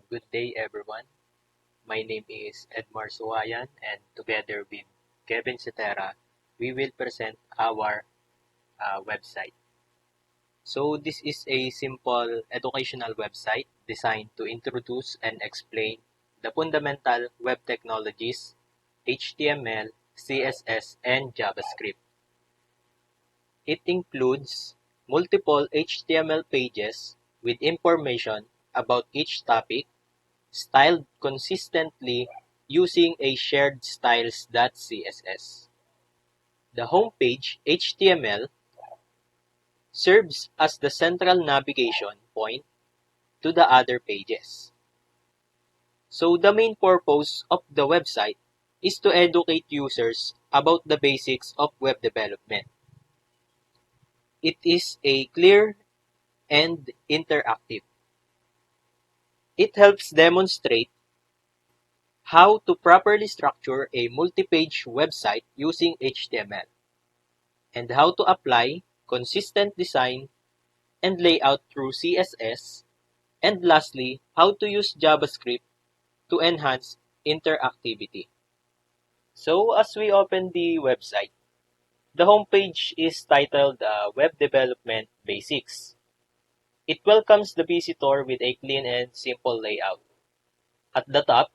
Good day, everyone. My name is Edmar Suwayan, and together with Kevin Cetera, we will present our website. So, this is a simple educational website designed to introduce and explain the fundamental web technologies, HTML, CSS, and JavaScript. It includes multiple HTML pages with information about each topic styled consistently using a shared styles.css. The homepage HTML serves as the central navigation point to the other pages. So the main purpose of the website is to educate users about the basics of web development. It is a clear and interactive. It helps demonstrate how to properly structure a multi-page website using HTML, and how to apply consistent design and layout through CSS, and lastly, how to use JavaScript to enhance interactivity. So as we open the website, the homepage is titled Web Development Basics. It welcomes the visitor with a clean and simple layout. At the top,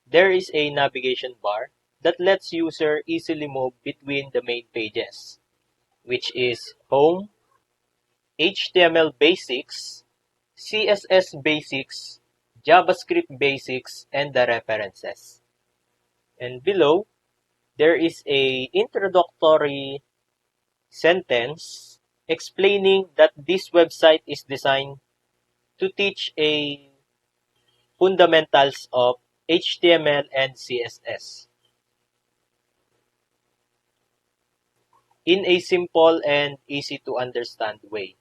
there is a navigation bar that lets user easily move between the main pages, which is Home, HTML Basics, CSS Basics, JavaScript Basics, and the references. And below, there is a introductory sentence explaining that this website is designed to teach a fundamentals of HTML and CSS in a simple and easy to understand way.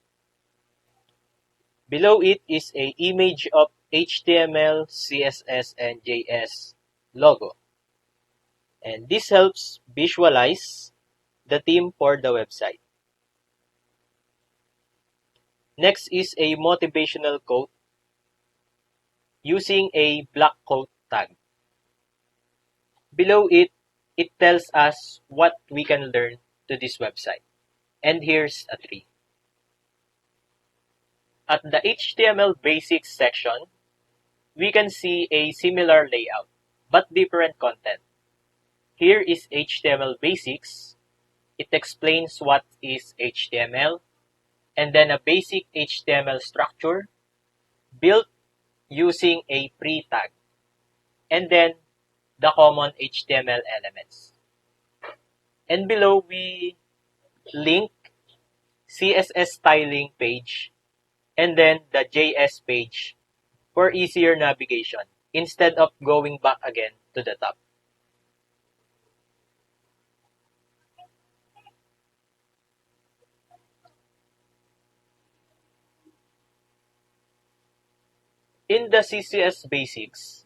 Below it is a image of HTML, CSS, and JS logo. And this helps visualize the theme for the website. Next is a motivational quote using a block quote tag. Below it, it tells us what we can learn to this website. And here's a three. At the HTML basics section, we can see a similar layout, but different content. Here is HTML basics. It explains what is HTML, and then a basic HTML structure built using a pre-tag, and then the common HTML elements. And below we link CSS styling page and then the JS page for easier navigation instead of going back again to the top. In the CSS basics,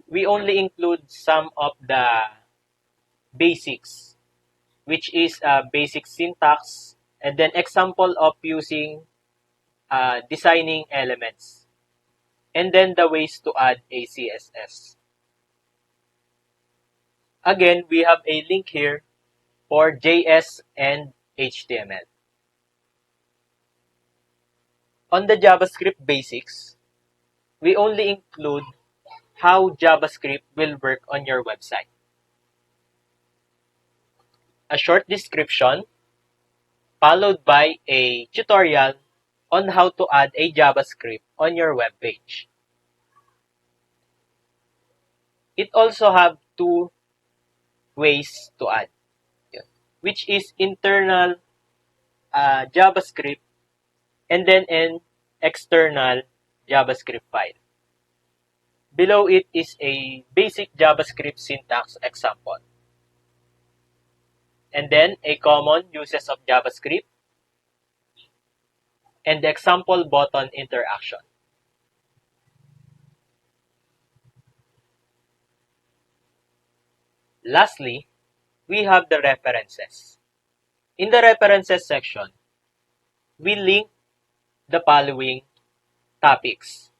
we only include some of the basics, which is basic syntax and then example of using designing elements, and then the ways to add a CSS. Again, we have a link here for JS and HTML. On the JavaScript basics, we only include how JavaScript will work on your website. A short description followed by a tutorial on how to add a JavaScript on your web page. It also have two ways to add, which is internal JavaScript and then an external JavaScript file. Below it is a basic JavaScript syntax example, and then a common uses of JavaScript and the example button interaction. Lastly, we have the references. In the references section, we link the following topics.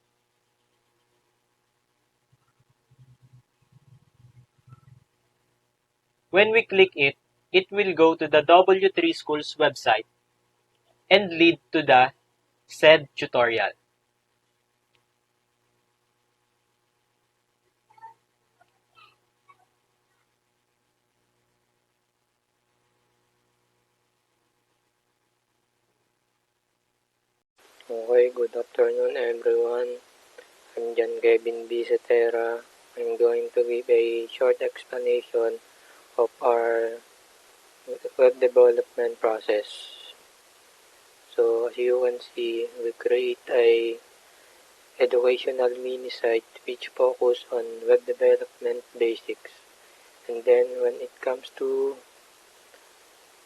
When we click it, it will go to the W3 Schools website and lead to the said tutorial. Okay, good afternoon everyone. I'm John Kevin B. Cetera. I'm going to give a short explanation of our web development process. So as you can see, we create a educational mini site which focus on web development basics. And then when it comes to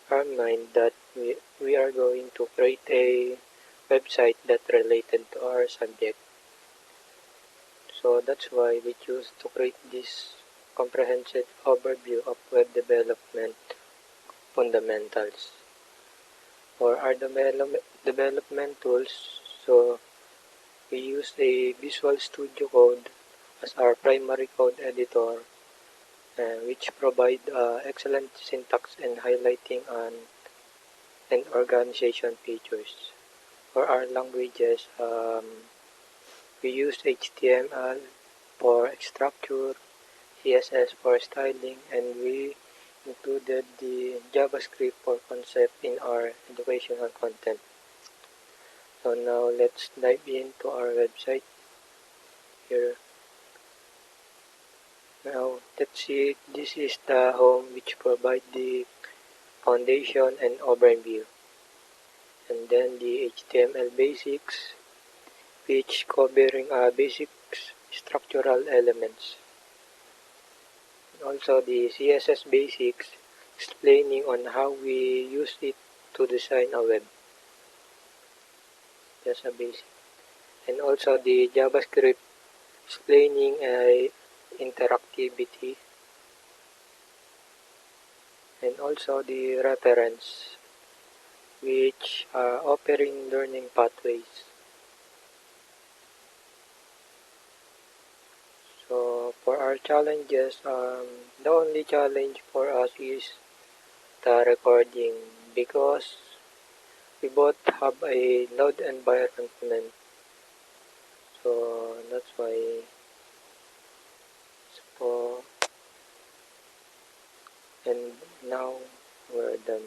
our mind that we are going to create a website that related to our subject. So that's why we choose to create this comprehensive overview of web development fundamentals. For our development tools, so we use a Visual Studio Code as our primary code editor, which provide excellent syntax and highlighting and organization features. For our languages, we use HTML for structure, CSS for styling, and we included the JavaScript for concept in our educational content. So now let's dive into our website here. Now let's see, this is the home which provide the foundation and overview. And then the HTML basics, which covering basic structural elements. Also the CSS basics, explaining on how we use it to design a web. Just a basic. And also the JavaScript, explaining interactivity. And also the reference, which are offering learning pathways. So for our challenges, the only challenge for us is the recording, because we both have a loud environment. So that's why. So and now we're done.